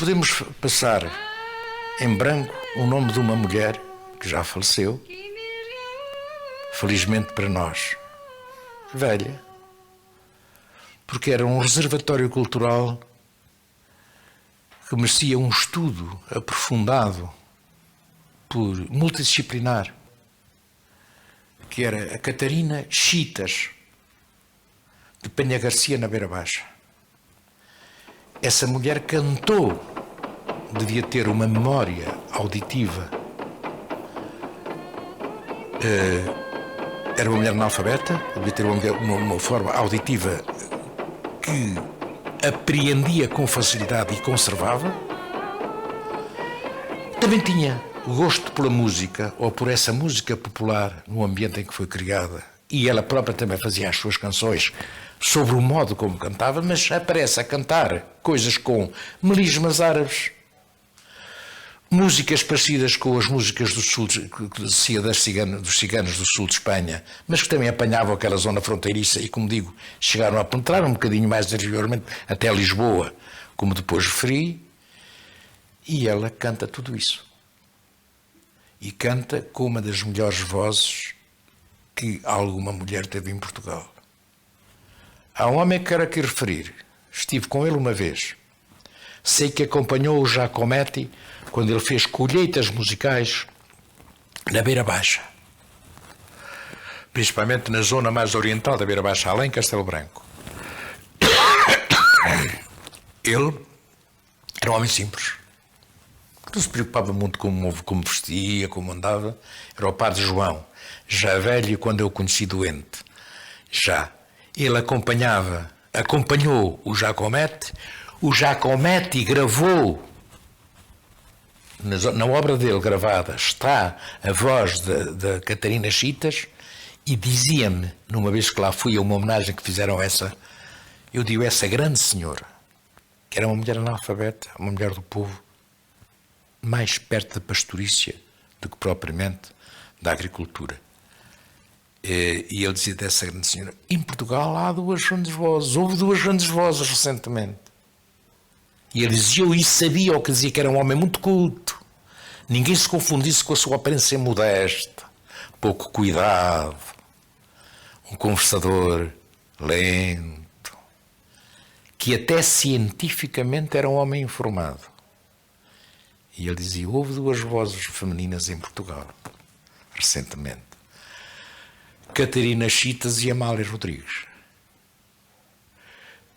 podemos passar em branco o nome de uma mulher que já faleceu, felizmente para nós, velha, porque era um reservatório cultural que merecia um estudo aprofundado, multidisciplinar, que era a Catarina Chitas, de Penha Garcia, na Beira Baixa. Essa mulher cantou, devia ter uma memória auditiva. Era uma mulher analfabeta, devia ter uma forma auditiva que apreendia com facilidade e conservava. Também tinha gosto pela música, ou por essa música popular no ambiente em que foi criada. E ela própria também fazia as suas canções sobre o modo como cantava, mas aparece a cantar coisas com melismas árabes, músicas parecidas com as músicas do sul, dos ciganos do sul de Espanha, mas que também apanhavam aquela zona fronteiriça e, como digo, chegaram a penetrar um bocadinho mais interiormente até Lisboa, como depois referi, e ela canta tudo isso. E canta com uma das melhores vozes que alguma mulher teve em Portugal. Há um homem que quero aqui referir. Estive com ele uma vez. Sei que acompanhou o Giacometti quando ele fez colheitas musicais na Beira Baixa. Principalmente na zona mais oriental da Beira Baixa, além de Castelo Branco. Ele era um homem simples. Não se preocupava muito como vestia, como andava. Era o padre João, já velho quando eu o conheci doente. Já. Ele acompanhou o Giacometti gravou, na obra dele gravada, está a voz da Catarina Chitas, e dizia-me, numa vez que lá fui a uma homenagem que fizeram eu digo, essa grande senhora, que era uma mulher analfabeta, uma mulher do povo, mais perto da pastorícia do que propriamente da agricultura. E ele dizia dessa grande senhora, em Portugal há duas grandes vozes, houve duas grandes vozes recentemente. E ele dizia, e sabia o que dizia, que era um homem muito culto. Ninguém se confundisse com a sua aparência modesta, pouco cuidado, um conversador lento, que até cientificamente era um homem informado. E ele dizia, houve duas vozes femininas em Portugal, recentemente. Catarina Chitas e Amália Rodrigues.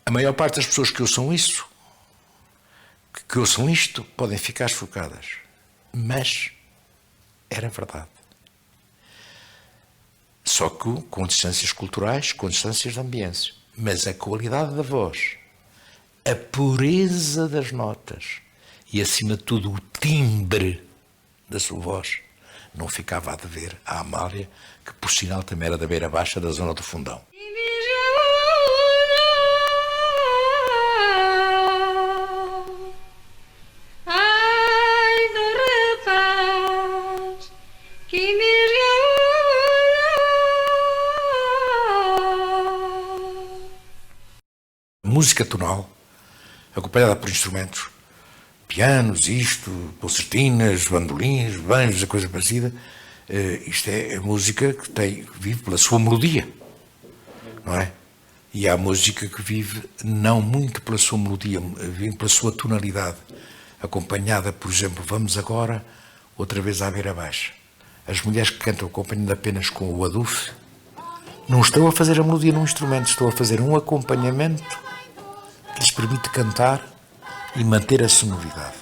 A maior parte das pessoas que ouçam isto, podem ficar chocadas. Mas era verdade. Só que com distâncias culturais, com distâncias de ambiência. Mas a qualidade da voz, a pureza das notas e, acima de tudo, o timbre da sua voz, não ficava a dever à Amália, que por sinal também era da Beira Baixa, da zona do Fundão. Música tonal, acompanhada por instrumentos, pianos, concertinas, bandolins, banjos, a coisa parecida. Isto é a música que vive pela sua melodia, não é? E há música que vive não muito pela sua melodia, vive pela sua tonalidade, acompanhada, por exemplo, vamos agora outra vez à Beira Baixa. As mulheres que cantam acompanhando apenas com o adufe, não estão a fazer a melodia num instrumento, estão a fazer um acompanhamento que lhes permite cantar e manter a sonoridade.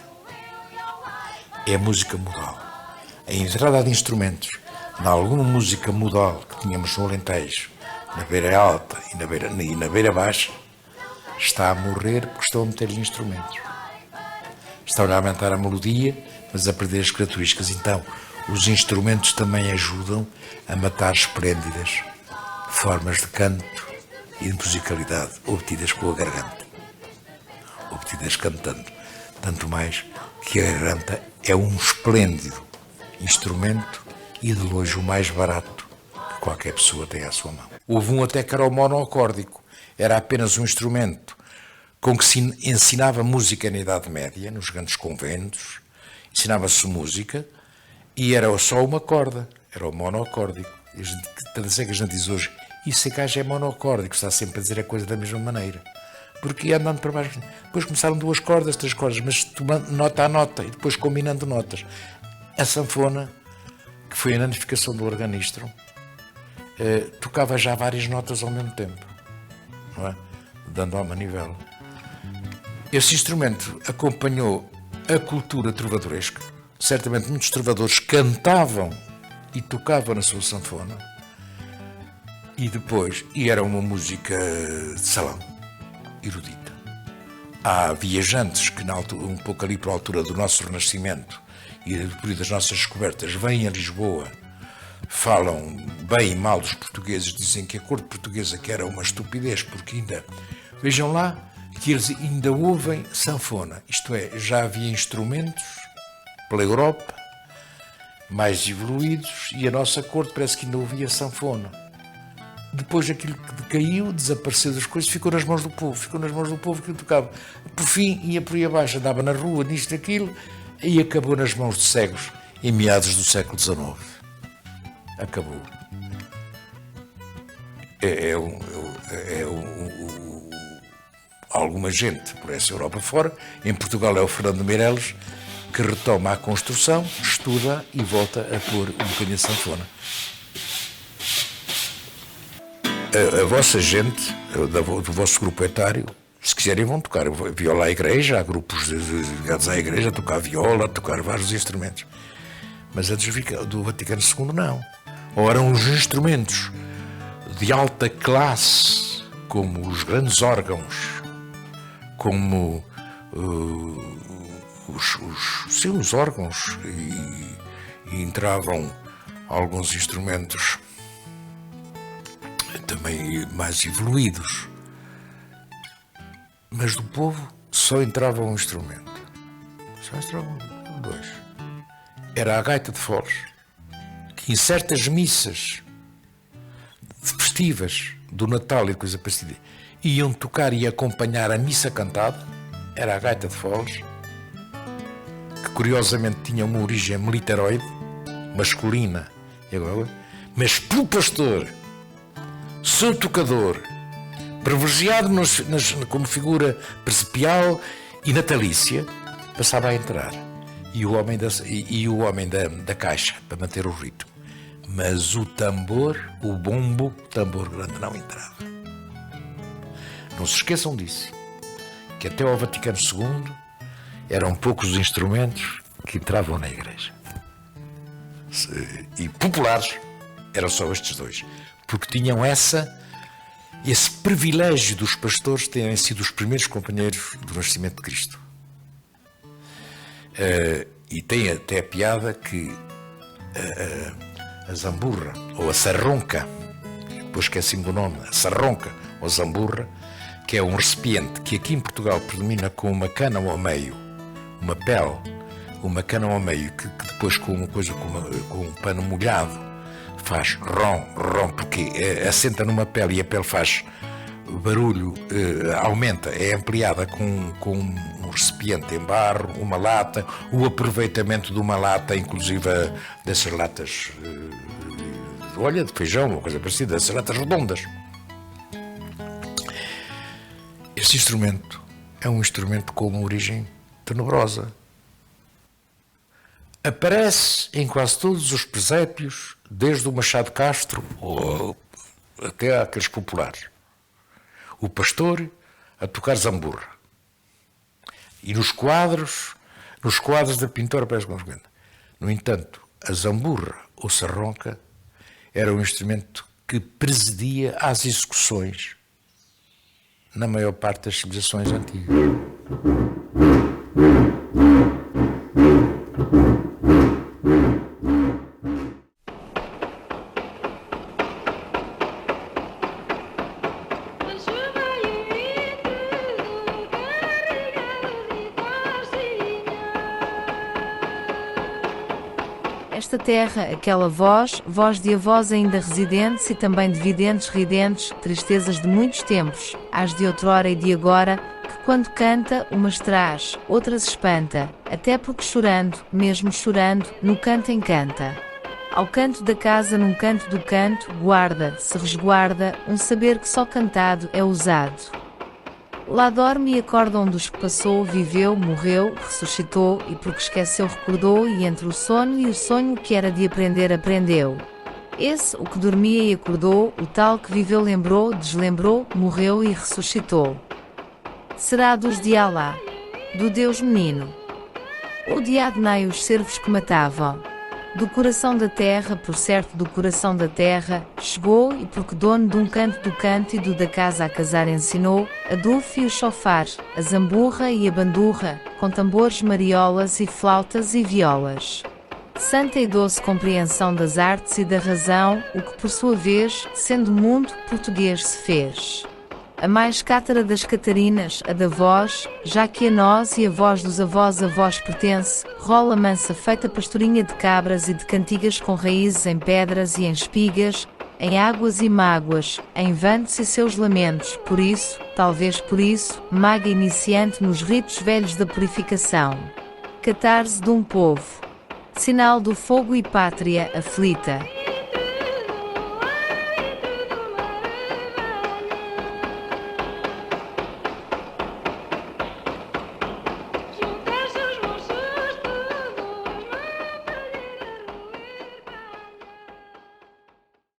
É a música modal. A entrada de instrumentos, em alguma música modal que tínhamos no Alentejo, na Beira Alta e na Beira Baixa, está a morrer porque estão a meter-lhe instrumentos. Estão a aumentar a melodia, mas a perder as características. Então, os instrumentos também ajudam a matar esplêndidas formas de canto e de musicalidade obtidas com a garganta, obtidas cantando. Tanto mais que a garganta é um esplêndido instrumento e de longe o mais barato que qualquer pessoa tem à sua mão. Houve um até que era o monocórdico, era apenas um instrumento com que se ensinava música na Idade Média, nos grandes conventos, ensinava-se música e era só uma corda, era o monocórdico. Tanto é que a gente diz hoje, isso é que é monocórdico, está sempre a dizer a coisa da mesma maneira. Porque ia andando para baixo. Depois começaram 2 cordas, 3 cordas, mas tomando nota a nota e depois combinando notas. A sanfona, que foi a nanificação do organistro, tocava já várias notas ao mesmo tempo, não é? Dando à manivela. Esse instrumento acompanhou a cultura trovadoresca. Certamente muitos trovadores cantavam e tocavam na sua sanfona. E era uma música de salão, erudita. Há viajantes que, um pouco ali para a altura do nosso Renascimento e das nossas descobertas, vêm a Lisboa, falam bem e mal dos portugueses, dizem que a corte portuguesa que era uma estupidez, porque ainda, vejam lá, que eles ainda ouvem sanfona. Isto é, já havia instrumentos pela Europa mais evoluídos e a nossa corte parece que ainda ouvia sanfona. Depois aquilo que decaiu, desapareceu das coisas, ficou nas mãos do povo que tocava. Por fim, ia por aí abaixo, andava na rua, nisto, aquilo, e acabou nas mãos de cegos em meados do século XIX. Acabou. Alguma gente por essa Europa fora, em Portugal é o Fernando Meirelles, que retoma a construção, estuda e volta a pôr um bocadinho de sanfona. A vossa gente, do vosso grupo etário, se quiserem vão tocar viola à igreja, há grupos ligados à igreja a tocar viola, a tocar vários instrumentos. Mas a do Vaticano II não. Ou eram os instrumentos de alta classe, como os grandes órgãos, como os órgãos, e entravam alguns instrumentos também mais evoluídos, mas do povo só entrava um instrumento, só entravam 2. Era a gaita de foles, que em certas missas festivas do Natal e coisa parecida iam tocar e acompanhar a missa cantada. Era a gaita de foles, que curiosamente tinha uma origem militaroide, masculina, mas pelo pastor, seu tocador, privilegiado como figura presepial e natalícia, passava a entrar. E o homem da caixa, para manter o ritmo. Mas o tambor, o bombo, o tambor grande não entrava. Não se esqueçam disso, que até ao Vaticano II eram poucos os instrumentos que entravam na igreja. E populares eram só estes 2. Porque tinham esse privilégio dos pastores terem sido os primeiros companheiros do nascimento de Cristo. E tem até a piada que a zamburra, ou a sarronca, depois esqueci-me do nome, a sarronca ou zamburra, que é um recipiente que aqui em Portugal predomina com uma cana ao meio, uma pele, uma cana ao meio, que depois com uma coisa, com um pano molhado, faz rom, porque assenta numa pele e a pele faz barulho, aumenta, é ampliada com um recipiente em barro, uma lata, o aproveitamento de uma lata, inclusive dessas latas de feijão, uma coisa parecida, dessas latas redondas. Esse instrumento é um instrumento com uma origem tenebrosa. Aparece em quase todos os presépios, desde o Machado de Castro até àqueles populares. O pastor a tocar zamburra. E nos quadros da pintora aparece como seguinte. No entanto, a zamburra ou sarronca era um instrumento que presidia às execuções na maior parte das civilizações antigas. Esta terra, aquela voz de avós ainda residentes e também de videntes ridentes, tristezas de muitos tempos, as de outrora e de agora, que quando canta, umas traz, outras espanta, até porque chorando, mesmo chorando, no canto encanta. Ao canto da casa num canto do canto, guarda, se resguarda, um saber que só cantado é usado. Lá dorme e acorda onde os que passou, viveu, morreu, ressuscitou, e porque esqueceu recordou, e entre o sono e o sonho que era de aprender aprendeu. Esse, o que dormia e acordou, o tal que viveu lembrou, deslembrou, morreu e ressuscitou. Será dos de Alá, do Deus menino. Ou de Adnai os servos que matavam. Do coração da terra, por certo do coração da terra, chegou, e porque dono de um canto do canto e do da casa a casar ensinou, a dulfe e o chofar, a zamburra e a bandurra, com tambores, mariolas e flautas e violas. Santa e doce compreensão das artes e da razão, o que por sua vez, sendo mundo, português se fez. A mais cátara das Catarinas, a da voz, já que a nós e a voz dos avós a vós pertence, rola mansa feita pastorinha de cabras e de cantigas com raízes em pedras e em espigas, em águas e mágoas, em vantos e seus lamentos, por isso, talvez por isso, maga iniciante nos ritos velhos da purificação. Catarse de um povo. Sinal do fogo e pátria aflita.